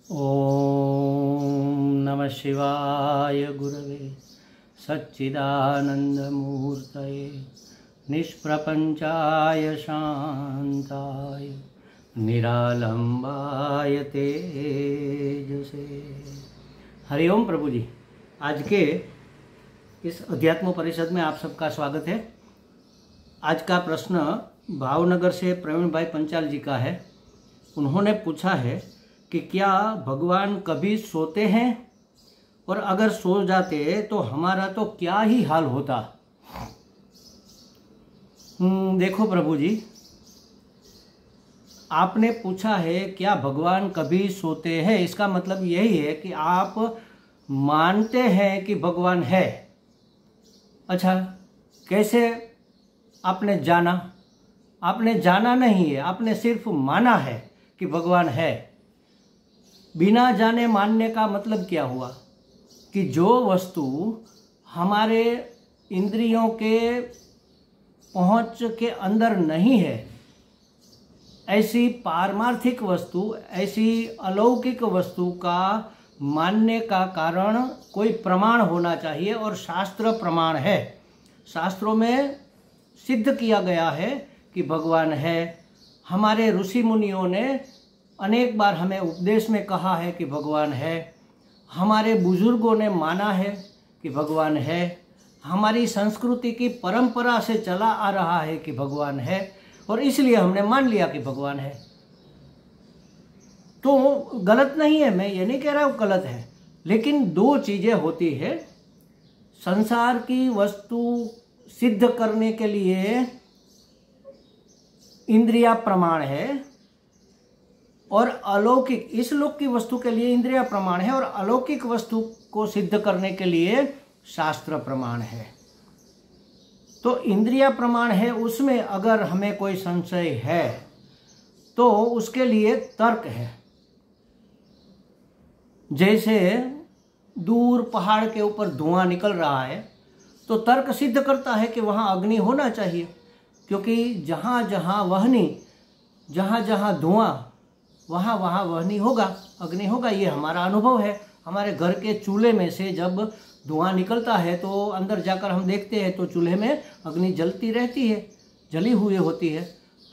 ओम नमः शिवाय गुरवे सच्चिदानंदमूर्तये निष्प्रपंचाय शांताय निरालंबाय तेजसे। हरिओम प्रभु जी। आज के इस अध्यात्म परिषद में आप सबका स्वागत है। आज का प्रश्न भावनगर से प्रवीण भाई पंचाल जी का है। उन्होंने पूछा है कि क्या भगवान कभी सोते हैं, और अगर सो जाते तो हमारा तो क्या ही हाल होता। देखो प्रभु जी, आपने पूछा है क्या भगवान कभी सोते हैं, इसका मतलब यही है कि आप मानते हैं कि भगवान है। अच्छा, कैसे आपने जाना? आपने जाना नहीं है, आपने सिर्फ माना है कि भगवान है। बिना जाने मानने का मतलब क्या हुआ कि जो वस्तु हमारे इंद्रियों के पहुंच के अंदर नहीं है, ऐसी पारमार्थिक वस्तु, ऐसी अलौकिक वस्तु का मानने का कारण कोई प्रमाण होना चाहिए, और शास्त्र प्रमाण है। शास्त्रों में सिद्ध किया गया है कि भगवान है। हमारे ऋषि मुनियों ने अनेक बार हमें उपदेश में कहा है कि भगवान है। हमारे बुजुर्गों ने माना है कि भगवान है। हमारी संस्कृति की परंपरा से चला आ रहा है कि भगवान है, और इसलिए हमने मान लिया कि भगवान है। तो गलत नहीं है, मैं ये नहीं कह रहा हूँ गलत है, लेकिन दो चीजें होती है। संसार की वस्तु सिद्ध करने के लिए इंद्रिया प्रमाण है, और अलौकिक इस लोक की वस्तु के लिए इंद्रिया प्रमाण है, और अलौकिक वस्तु को सिद्ध करने के लिए शास्त्र प्रमाण है। तो इंद्रिया प्रमाण है, उसमें अगर हमें कोई संशय है तो उसके लिए तर्क है। जैसे दूर पहाड़ के ऊपर धुआं निकल रहा है तो तर्क सिद्ध करता है कि वहां अग्नि होना चाहिए, क्योंकि जहां जहां वहनी, जहां जहां धुआं, वहाँ वहाँ वहनी होगा, अग्नि होगा। ये हमारा अनुभव है। हमारे घर के चूल्हे में से जब धुआं निकलता है तो अंदर जाकर हम देखते हैं तो चूल्हे में अग्नि जलती रहती है, जली हुई होती है।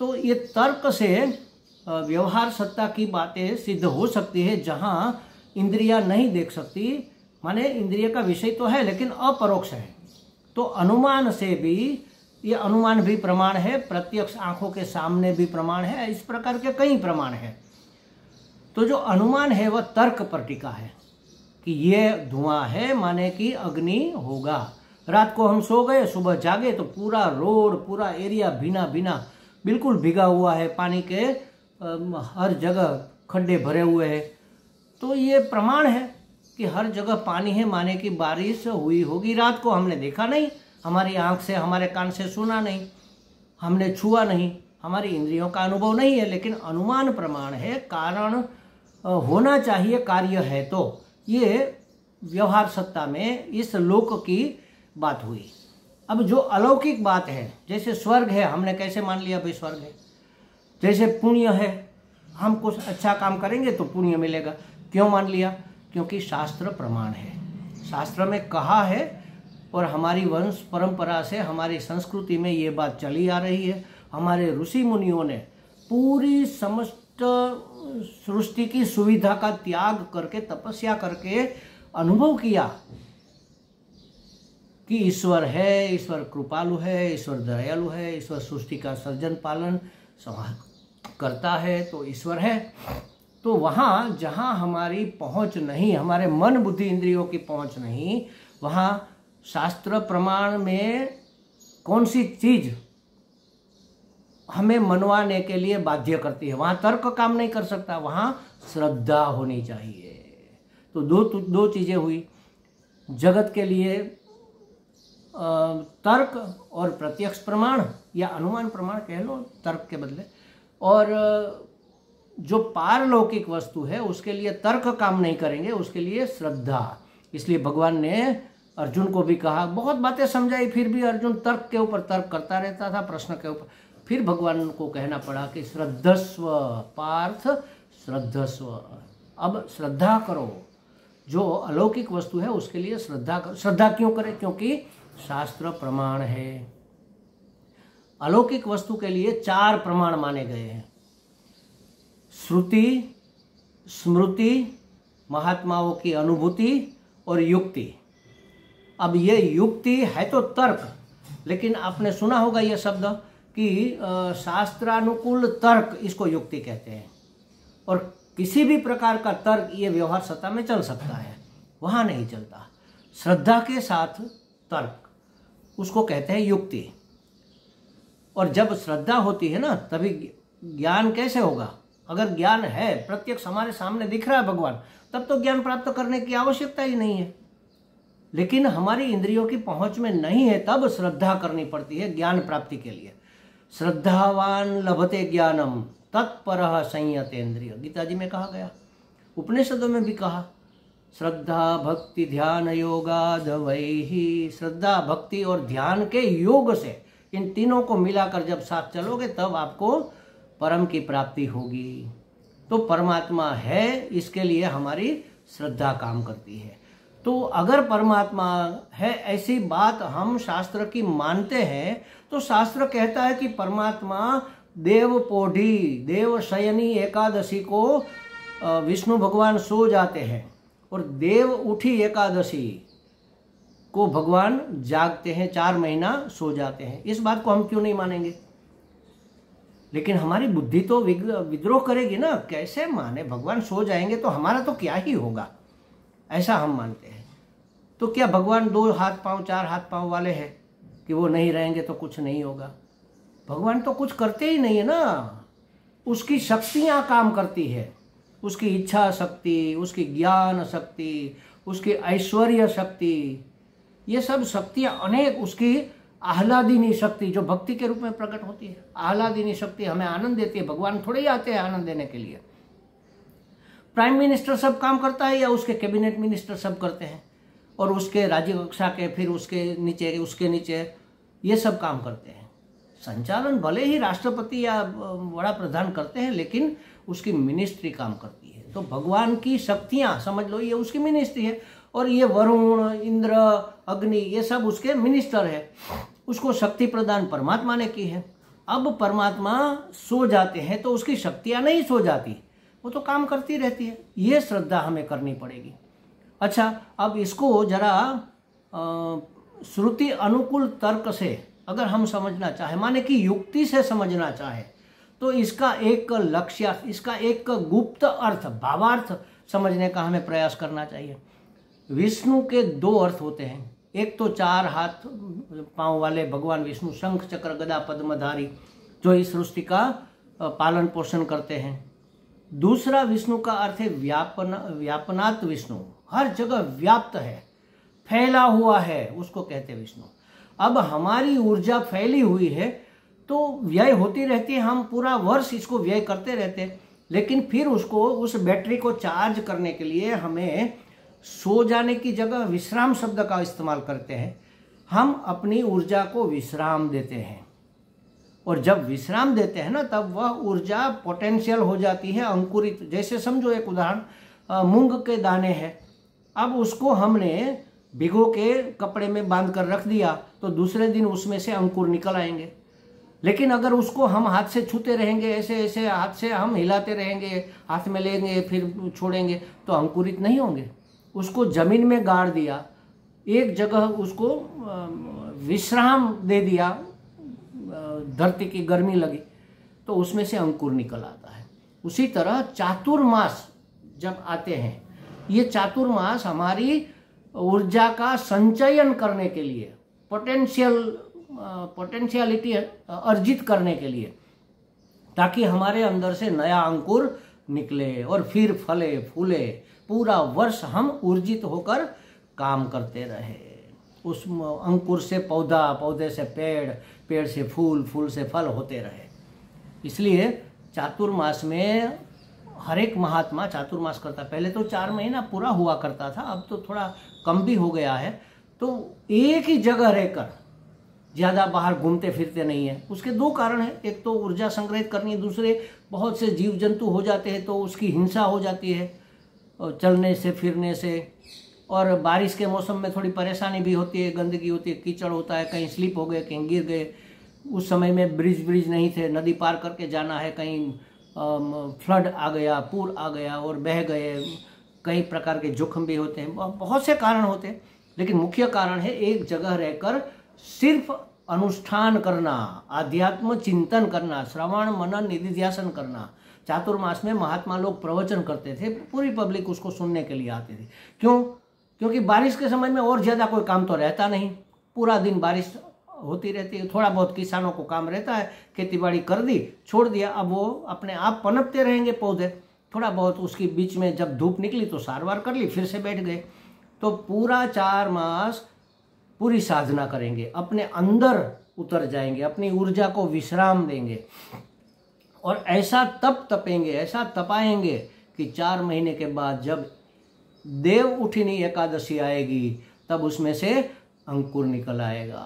तो ये तर्क से व्यवहार सत्ता की बातें सिद्ध हो सकती है जहाँ इंद्रियां नहीं देख सकती। माने इंद्रिय का विषय तो है लेकिन अपरोक्ष है। तो अनुमान से भी, ये अनुमान भी प्रमाण है, प्रत्यक्ष आंखों के सामने भी प्रमाण है। इस प्रकार के कई प्रमाण है। तो जो अनुमान है वह तर्क पर टिका है कि ये धुआं है, माने कि अग्नि होगा। रात को हम सो गए, सुबह जागे तो पूरा रोड, पूरा एरिया भीना भीना बिल्कुल भीगा हुआ है, पानी के हर जगह खड्डे भरे हुए हैं। तो ये प्रमाण है कि हर जगह पानी है, माने कि बारिश हुई होगी। रात को हमने देखा नहीं, हमारी आंख से, हमारे कान से सुना नहीं, हमने छुआ नहीं, हमारी इंद्रियों का अनुभव नहीं है, लेकिन अनुमान प्रमाण है। कारण होना चाहिए, कार्य है। तो ये व्यवहार सत्ता में इस लोक की बात हुई। अब जो अलौकिक बात है, जैसे स्वर्ग है, हमने कैसे मान लिया भाई स्वर्ग है। जैसे पुण्य है, हम कुछ अच्छा काम करेंगे तो पुण्य मिलेगा। क्यों मान लिया? क्योंकि शास्त्र प्रमाण है। शास्त्र में कहा है, और हमारी वंश परंपरा से, हमारी संस्कृति में ये बात चली आ रही है। हमारे ऋषि मुनियों ने पूरी समस्त सृष्टि की सुविधा का त्याग करके, तपस्या करके अनुभव किया कि ईश्वर है, ईश्वर कृपालु है, ईश्वर दयालु है, ईश्वर सृष्टि का सर्जन पालन करता है, तो ईश्वर है। तो वहाँ जहाँ हमारी पहुँच नहीं, हमारे मन बुद्धि इंद्रियों की पहुँच नहीं, वहाँ शास्त्र प्रमाण में कौन सी चीज हमें मनवाने के लिए बाध्य करती है, वहां तर्क काम नहीं कर सकता, वहां श्रद्धा होनी चाहिए। तो दो चीजें हुई। जगत के लिए तर्क और प्रत्यक्ष प्रमाण, या अनुमान प्रमाण कह लो तर्क के बदले। और जो पारलौकिक वस्तु है उसके लिए तर्क काम नहीं करेंगे, उसके लिए श्रद्धा। इसलिए भगवान ने अर्जुन को भी कहा, बहुत बातें समझाई, फिर भी अर्जुन तर्क के ऊपर तर्क करता रहता था, प्रश्न के ऊपर। फिर भगवान को कहना पड़ा कि श्रद्धस्व पार्थ श्रद्धस्व, अब श्रद्धा करो, जो अलौकिक वस्तु है उसके लिए श्रद्धा करो। श्रद्धा क्यों करें? क्योंकि शास्त्र प्रमाण है। अलौकिक वस्तु के लिए 4 प्रमाण माने गए हैं: श्रुति, स्मृति, महात्माओं की अनुभूति और युक्ति। अब ये युक्ति है तो तर्क, लेकिन आपने सुना होगा ये शब्द कि शास्त्रानुकूल तर्क, इसको युक्ति कहते हैं। और किसी भी प्रकार का तर्क ये व्यवहार सत्ता में चल सकता है, वहाँ नहीं चलता। श्रद्धा के साथ तर्क, उसको कहते हैं युक्ति। और जब श्रद्धा होती है ना, तभी ज्ञान कैसे होगा? अगर ज्ञान है, प्रत्यक्ष हमारे सामने दिख रहा है भगवान, तब तो ज्ञान प्राप्त करने की आवश्यकता ही नहीं है। लेकिन हमारी इंद्रियों की पहुंच में नहीं है, तब श्रद्धा करनी पड़ती है ज्ञान प्राप्ति के लिए। श्रद्धावान लभते ज्ञानम तत्परः संयतेन्द्रिय, गीता जी में कहा गया, उपनिषदों में भी कहा। श्रद्धा भक्ति ध्यान योगाद वैहि, श्रद्धा भक्ति और ध्यान के योग से, इन तीनों को मिलाकर जब साथ चलोगे तब आपको परम की प्राप्ति होगी। तो परमात्मा है, इसके लिए हमारी श्रद्धा काम करती है। तो अगर परमात्मा है, ऐसी बात हम शास्त्र की मानते हैं, तो शास्त्र कहता है कि परमात्मा देव पोढ़ी, देव शयनी एकादशी को विष्णु भगवान सो जाते हैं, और देव उठी एकादशी को भगवान जागते हैं, 4 महीना सो जाते हैं। इस बात को हम क्यों नहीं मानेंगे? लेकिन हमारी बुद्धि तो विद्रोह करेगी ना, कैसे माने? भगवान सो जाएंगे तो हमारा तो क्या ही होगा, ऐसा हम मानते हैं। तो क्या भगवान 2 हाथ पांव 4 हाथ पांव वाले हैं कि वो नहीं रहेंगे तो कुछ नहीं होगा? भगवान तो कुछ करते ही नहीं है ना, उसकी शक्तियां काम करती है, उसकी इच्छा शक्ति, उसकी ज्ञान शक्ति, उसकी ऐश्वर्य शक्ति, ये सब शक्तियां अनेक, उसकी आह्लादिनी शक्ति जो भक्ति के रूप में प्रकट होती है। आह्लादिनी शक्ति हमें आनंद देती है, भगवान थोड़े ही आते हैं आनंद देने के लिए। प्राइम मिनिस्टर सब काम करता है या उसके कैबिनेट मिनिस्टर सब करते हैं, और उसके राज्य कक्षा के, फिर उसके नीचे ये सब काम करते हैं। संचालन भले ही राष्ट्रपति या बड़ा प्रधान करते हैं, लेकिन उसकी मिनिस्ट्री काम करती है। तो भगवान की शक्तियां समझ लो, ये उसकी मिनिस्ट्री है, और ये वरुण, इंद्र, अग्नि, ये सब उसके मिनिस्टर है। उसको शक्ति प्रदान परमात्मा ने की है। अब परमात्मा सो जाते हैं तो उसकी शक्तियां नहीं सो जाती, वो तो काम करती रहती है। ये श्रद्धा हमें करनी पड़ेगी। अच्छा, अब इसको जरा श्रुति अनुकूल तर्क से अगर हम समझना चाहे, माने कि युक्ति से समझना चाहे, तो इसका एक लक्ष्य, इसका एक गुप्त अर्थ, भावार्थ समझने का हमें प्रयास करना चाहिए। विष्णु के 2 अर्थ होते हैं। एक तो 4 हाथ पांव वाले भगवान विष्णु, शंख चक्र गदा पद्मधारी, जो इस सृष्टि का पालन पोषण करते हैं। दूसरा विष्णु का अर्थ है व्यापनात् विष्णु, हर जगह व्याप्त है, फैला हुआ है, उसको कहते हैं विष्णु। अब हमारी ऊर्जा फैली हुई है तो व्यय होती रहती है, हम पूरा वर्ष इसको व्यय करते रहते हैं, लेकिन फिर उसको, उस बैटरी को चार्ज करने के लिए हमें सो जाने की जगह विश्राम शब्द का इस्तेमाल करते हैं। हम अपनी ऊर्जा को विश्राम देते हैं, और जब विश्राम देते हैं ना, तब वह ऊर्जा पोटेंशियल हो जाती है, अंकुरित। जैसे समझो एक उदाहरण, मूंग के दाने हैं, अब उसको हमने भिगो के कपड़े में बांध कर रख दिया तो दूसरे दिन उसमें से अंकुर निकल आएंगे। लेकिन अगर उसको हम हाथ से छूते रहेंगे, ऐसे ऐसे हाथ से हम हिलाते रहेंगे, हाथ में लेंगे फिर छोड़ेंगे, तो अंकुरित नहीं होंगे। उसको जमीन में गाड़ दिया, एक जगह उसको विश्राम दे दिया, धरती की गर्मी लगी तो उसमें से अंकुर निकल आता है। उसी तरह चातुर्मास जब आते हैं, ये चातुर्मास हमारी ऊर्जा का संचयन करने के लिए, पोटेंशियलिटी अर्जित करने के लिए, ताकि हमारे अंदर से नया अंकुर निकले और फिर फले फूले, पूरा वर्ष हम ऊर्जित होकर काम करते रहे। उस अंकुर से पौधा, पौधे से पेड़, पेड़ से फूल, फूल से फल होते रहे। इसलिए चातुर्मास में हर एक महात्मा चातुर्मास करता। पहले तो 4 महीना पूरा हुआ करता था, अब तो थोड़ा कम भी हो गया है। तो एक ही जगह रहकर, ज़्यादा बाहर घूमते फिरते नहीं है। उसके 2 कारण हैं, एक तो ऊर्जा संग्रहित करनी है, दूसरे बहुत से जीव जंतु हो जाते हैं तो उसकी हिंसा हो जाती है, चलने से फिरने से। और बारिश के मौसम में थोड़ी परेशानी भी होती है, गंदगी होती है, कीचड़ होता है, कहीं स्लिप हो गए, कहीं गिर गए। उस समय में ब्रिज नहीं थे, नदी पार करके जाना है, कहीं फ्लड आ गया, पूर आ गया और बह गए। कई प्रकार के जोखिम भी होते हैं, बहुत से कारण होते हैं, लेकिन मुख्य कारण है एक जगह रहकर सिर्फ अनुष्ठान करना, आध्यात्म चिंतन करना, श्रवण मनन निधिध्यासन करना। चातुर्मास में महात्मा लोग प्रवचन करते थे, पूरी पब्लिक उसको सुनने के लिए आती थी। क्यों? क्योंकि बारिश के समय में और ज़्यादा कोई काम तो रहता नहीं, पूरा दिन बारिश होती रहती है। थोड़ा बहुत किसानों को काम रहता है, खेती बाड़ी कर दी, छोड़ दिया, अब वो अपने आप पनपते रहेंगे पौधे। थोड़ा बहुत उसकी बीच में जब धूप निकली तो सार वार कर ली, फिर से बैठ गए। तो पूरा 4 मास पूरी साधना करेंगे, अपने अंदर उतर जाएंगे, अपनी ऊर्जा को विश्राम देंगे और ऐसा तप तपेंगे, ऐसा तपाएंगे कि 4 महीने के बाद जब देव उठिनी एकादशी आएगी तब उसमें से अंकुर निकल आएगा।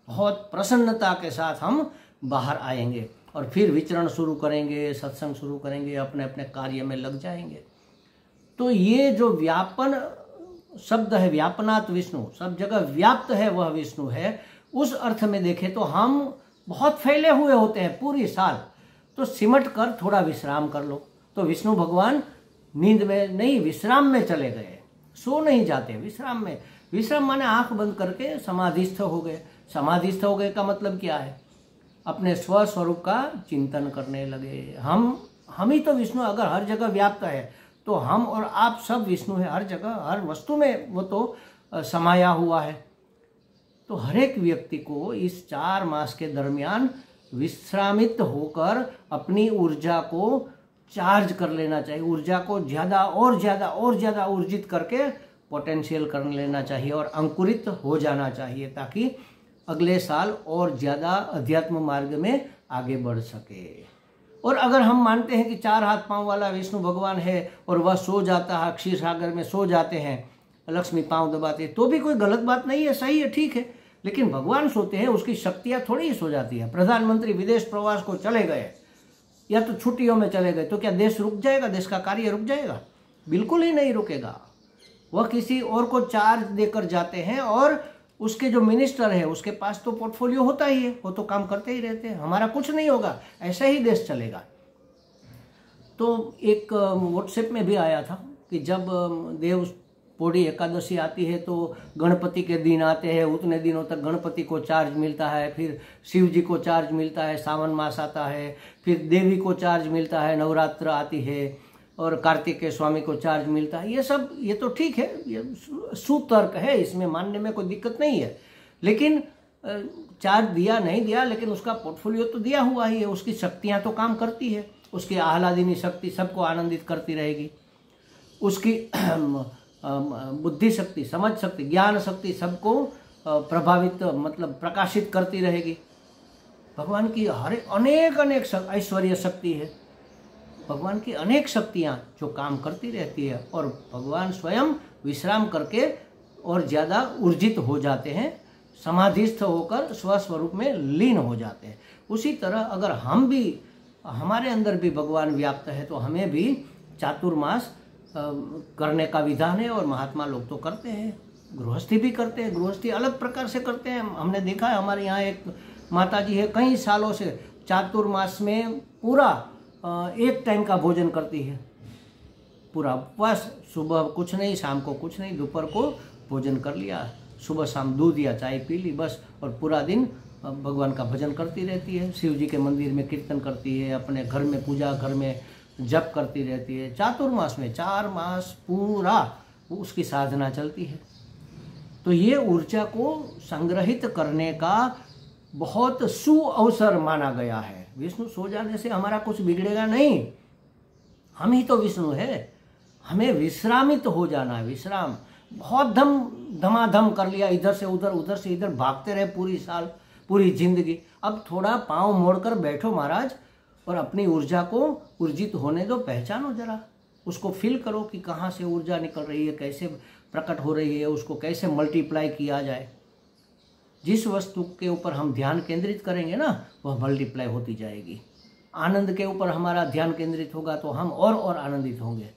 बहुत प्रसन्नता के साथ हम बाहर आएंगे और फिर विचरण शुरू करेंगे, सत्संग शुरू करेंगे, अपने अपने कार्य में लग जाएंगे। तो ये जो व्यापन शब्द है, व्यापनात् विष्णु, सब जगह व्याप्त है वह विष्णु है, उस अर्थ में देखें तो हम बहुत फैले हुए होते हैं पूरी साल। तो सिमट कर थोड़ा विश्राम कर लो। तो विष्णु भगवान नींद में नहीं, विश्राम में चले गए, सो नहीं जाते, विश्राम में। विश्राम माने आंख बंद करके समाधिस्थ हो गए। समाधिस्थ हो गए का मतलब क्या है? अपने स्वस्वरूप का चिंतन करने लगे। हम ही तो विष्णु, अगर हर जगह व्याप्त है तो हम और आप सब विष्णु है, हर जगह हर वस्तु में वो तो समाया हुआ है। तो हर एक व्यक्ति को इस 4 मास के दरमियान विश्रामित होकर अपनी ऊर्जा को चार्ज कर लेना चाहिए, ऊर्जा को ज़्यादा और ज़्यादा ऊर्जित करके पोटेंशियल कर लेना चाहिए और अंकुरित हो जाना चाहिए, ताकि अगले साल और ज़्यादा अध्यात्म मार्ग में आगे बढ़ सके। और अगर हम मानते हैं कि 4 हाथ पांव वाला विष्णु भगवान है और वह सो जाता है, क्षीर सागर में सो जाते हैं, लक्ष्मी पांव दबाते, तो भी कोई गलत बात नहीं है, सही है, ठीक है। लेकिन भगवान सोते हैं, उसकी शक्तियाँ थोड़ी ही सो जाती है। प्रधानमंत्री विदेश प्रवास को चले गए या तो छुट्टियों में चले गए, तो क्या देश रुक जाएगा? देश का कार्य रुक जाएगा? बिल्कुल ही नहीं रुकेगा। वह किसी और को चार्ज देकर जाते हैं और उसके जो मिनिस्टर है उसके पास तो पोर्टफोलियो होता ही है, वो तो काम करते ही रहते हैं। हमारा कुछ नहीं होगा, ऐसा ही देश चलेगा। तो एक व्हाट्सएप में भी आया था कि जब देव पौड़ी एकादशी आती है तो गणपति के दिन आते हैं, उतने दिनों तक गणपति को चार्ज मिलता है, फिर शिव जी को चार्ज मिलता है, सावन मास आता है, फिर देवी को चार्ज मिलता है, नवरात्र आती है, और कार्तिक के स्वामी को चार्ज मिलता है। ये तो ठीक है, ये सुतर्क है, इसमें मानने में कोई दिक्कत नहीं है। लेकिन चार्ज दिया नहीं दिया, लेकिन उसका पोर्टफोलियो तो दिया हुआ ही है, उसकी शक्तियाँ तो काम करती है, उसकी आह्लादिनी शक्ति सबको आनंदित करती रहेगी, उसकी बुद्धि शक्ति, समझ शक्ति, ज्ञान शक्ति सबको प्रभावित मतलब प्रकाशित करती रहेगी। भगवान की अनेक ऐश्वर्य शक्ति है, भगवान की अनेक शक्तियाँ जो काम करती रहती है, और भगवान स्वयं विश्राम करके और ज़्यादा ऊर्जित हो जाते हैं, समाधिस्थ होकर स्वस्वरूप में लीन हो जाते हैं। उसी तरह अगर हम भी, हमारे अंदर भी भगवान व्याप्त है, तो हमें भी चातुर्मास करने का विधान है। और महात्मा लोग तो करते हैं, गृहस्थी भी करते हैं, गृहस्थी अलग प्रकार से करते हैं। हमने देखा है, हमारे यहाँ एक माता जी है, कई सालों से चातुर्मास में पूरा एक टाइम का भोजन करती है, पूरा उपवास, सुबह कुछ नहीं, शाम को कुछ नहीं, दोपहर को भोजन कर लिया, सुबह शाम दूध या चाय पी ली बस, और पूरा दिन भगवान का भजन करती रहती है, शिव जी के मंदिर में कीर्तन करती है, अपने घर में पूजा, घर में जप करती रहती है। चातुर्मास में 4 मास पूरा उसकी साधना चलती है। तो ये ऊर्जा को संग्रहित करने का बहुत सुअवसर माना गया है। विष्णु सो जाने से हमारा कुछ बिगड़ेगा नहीं, हम ही तो विष्णु है, हमें विश्रामित हो जाना है। विश्राम, बहुत धमाधम कर लिया, इधर से उधर, उधर से इधर भागते रहे पूरी साल, पूरी जिंदगी। अब थोड़ा पाँव मोड़कर बैठो महाराज, और अपनी ऊर्जा को ऊर्जित होने दो, पहचानो जरा, उसको फील करो कि कहाँ से ऊर्जा निकल रही है, कैसे प्रकट हो रही है, उसको कैसे मल्टीप्लाई किया जाए। जिस वस्तु के ऊपर हम ध्यान केंद्रित करेंगे ना, वह मल्टीप्लाई होती जाएगी। आनंद के ऊपर हमारा ध्यान केंद्रित होगा तो हम और आनंदित होंगे।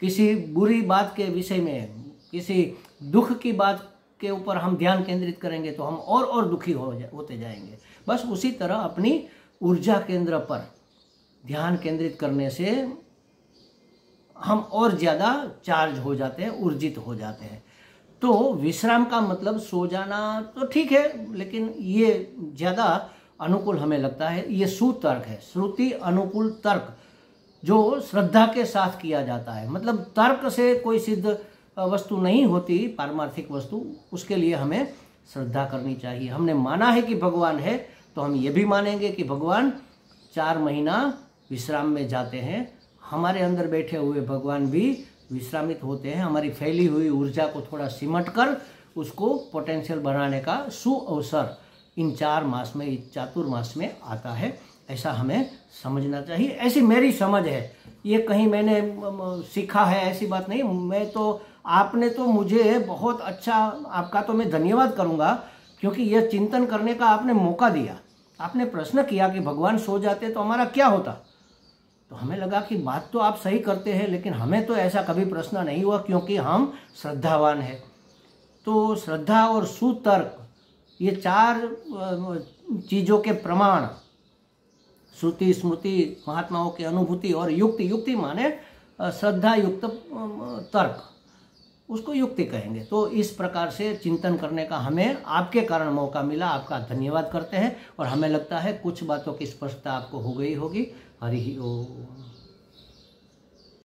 किसी बुरी बात के विषय में, किसी दुख की बात के ऊपर हम ध्यान केंद्रित करेंगे तो हम और दुखी होते जाएंगे। बस उसी तरह अपनी ऊर्जा केंद्र पर ध्यान केंद्रित करने से हम और ज़्यादा चार्ज हो जाते हैं, ऊर्जित हो जाते हैं। तो विश्राम का मतलब सो जाना तो ठीक है, लेकिन ये ज़्यादा अनुकूल हमें लगता है। ये सुतर्क है, श्रुति अनुकूल तर्क जो श्रद्धा के साथ किया जाता है। मतलब तर्क से कोई सिद्ध वस्तु नहीं होती, पारमार्थिक वस्तु, उसके लिए हमें श्रद्धा करनी चाहिए। हमने माना है कि भगवान है तो हम ये भी मानेंगे कि भगवान 4 महीना विश्राम में जाते हैं। हमारे अंदर बैठे हुए भगवान भी विश्रामित होते हैं। हमारी फैली हुई ऊर्जा को थोड़ा सिमट कर उसको पोटेंशियल बढ़ाने का सुअवसर इन 4 मास में, इस चातुर्मास में आता है। ऐसा हमें समझना चाहिए। ऐसी मेरी समझ है, ये कहीं मैंने सीखा है ऐसी बात नहीं। मैं तो, आपने तो मुझे बहुत अच्छा, आपका तो मैं धन्यवाद करूँगा, क्योंकि यह चिंतन करने का आपने मौका दिया। आपने प्रश्न किया कि भगवान सो जाते तो हमारा क्या होता। तो हमें लगा कि बात तो आप सही करते हैं, लेकिन हमें तो ऐसा कभी प्रश्न नहीं हुआ, क्योंकि हम श्रद्धावान हैं। तो श्रद्धा और सुतर्क, ये 4 चीज़ों के प्रमाण, श्रुति, स्मृति, महात्माओं की अनुभूति और युक्ति। युक्ति माने श्रद्धा युक्त तर्क, उसको युक्ति कहेंगे। तो इस प्रकार से चिंतन करने का हमें आपके कारण मौका मिला, आपका धन्यवाद करते हैं। और हमें लगता है कुछ बातों की स्पष्टता आपको हो गई होगी। हरि ओम।